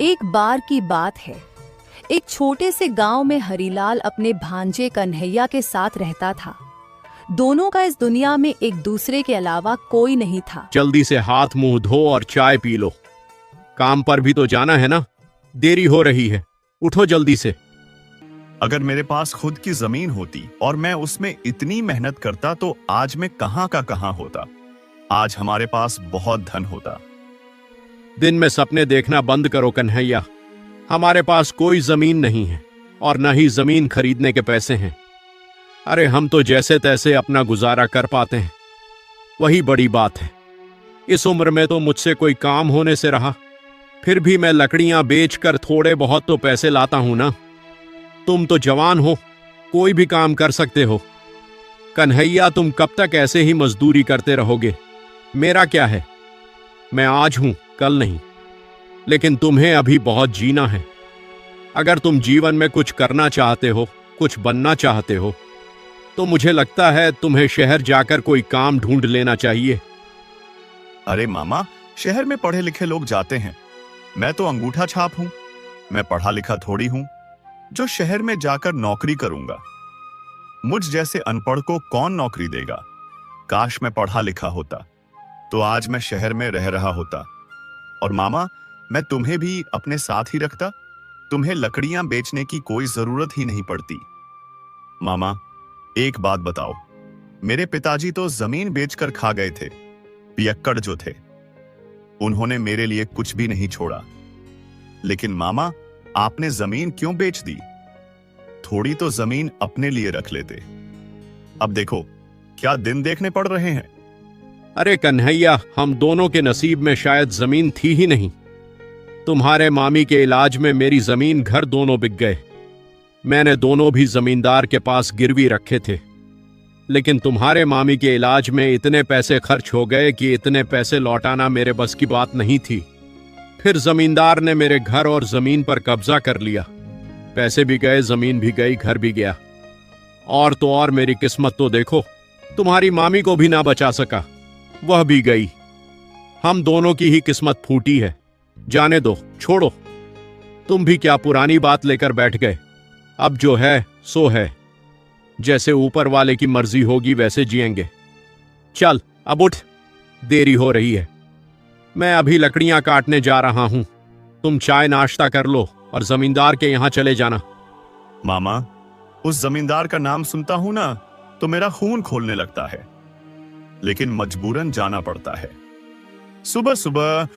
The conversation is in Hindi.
एक बार की बात है। एक छोटे से गांव में हरीलाल अपने भांजे कन्हैया के साथ रहता था। दोनों का इस दुनिया में एक दूसरे के अलावा कोई नहीं था। जल्दी से हाथ मुंह धो और चाय पी लो। काम पर भी तो जाना है ना, देरी हो रही है, उठो जल्दी से। अगर मेरे पास खुद की जमीन होती और मैं उसमें इतनी मेहनत करता तो आज मैं कहां का कहां होता। आज हमारे पास बहुत धन होता। दिन में सपने देखना बंद करो कन्हैया। हमारे पास कोई जमीन नहीं है और न ही जमीन खरीदने के पैसे हैं। अरे हम तो जैसे तैसे अपना गुजारा कर पाते हैं, वही बड़ी बात है। इस उम्र में तो मुझसे कोई काम होने से रहा, फिर भी मैं लकड़ियां बेचकर थोड़े बहुत तो पैसे लाता हूं ना। तुम तो जवान हो, कोई भी काम कर सकते हो। कन्हैया तुम कब तक ऐसे ही मजदूरी करते रहोगे? मेरा क्या है, मैं आज हूं कल नहीं, लेकिन तुम्हें अभी बहुत जीना है। अगर तुम जीवन में कुछ करना चाहते हो, कुछ बनना चाहते हो, तो मुझे लगता है तुम्हें शहर जाकर कोई काम ढूंढ लेना चाहिए। अरे मामा, शहर में पढ़े लिखे लोग जाते हैं, मैं तो अंगूठा छाप हूं। मैं पढ़ा लिखा थोड़ी हूं जो शहर में जाकर नौकरी करूंगा। मुझ जैसे अनपढ़ को कौन नौकरी देगा? काश मैं पढ़ा लिखा होता तो आज मैं शहर में रह रहा होता। और मामा, मैं तुम्हें भी अपने साथ ही रखता, तुम्हें लकड़ियां बेचने की कोई जरूरत ही नहीं पड़ती। मामा, एक बात बताओ, मेरे पिताजी तो जमीन बेचकर खा गए थे, पियक्कड़ जो थे। उन्होंने मेरे लिए कुछ भी नहीं छोड़ा। लेकिन मामा, आपने जमीन क्यों बेच दी? थोड़ी तो जमीन अपने लिए रख लेते। अब देखो क्या दिन देखने पड़ रहे हैं। अरे कन्हैया, हम दोनों के नसीब में शायद जमीन थी ही नहीं। तुम्हारे मामी के इलाज में मेरी जमीन घर दोनों बिक गए। मैंने दोनों भी जमींदार के पास गिरवी रखे थे, लेकिन तुम्हारे मामी के इलाज में इतने पैसे खर्च हो गए कि इतने पैसे लौटाना मेरे बस की बात नहीं थी। फिर जमींदार ने मेरे घर और जमीन पर कब्जा कर लिया। पैसे भी गए, जमीन भी गई, घर भी गया। और तो और मेरी किस्मत तो देखो, तुम्हारी मामी को भी ना बचा सका, वह भी गई। हम दोनों की ही किस्मत फूटी है। जाने दो, छोड़ो। तुम भी क्या पुरानी बात लेकर बैठ गए? अब जो है सो है, जैसे ऊपर वाले की मर्जी होगी वैसे जिएंगे। चल अब उठ, देरी हो रही है। मैं अभी लकड़ियां काटने जा रहा हूं। तुम चाय नाश्ता कर लो और जमींदार के यहां चले जाना। मामा, उस जमींदार का नाम सुनता हूं ना तो मेरा खून खोलने लगता है, लेकिन मजबूरन जाना पड़ता है। सुबह सुबह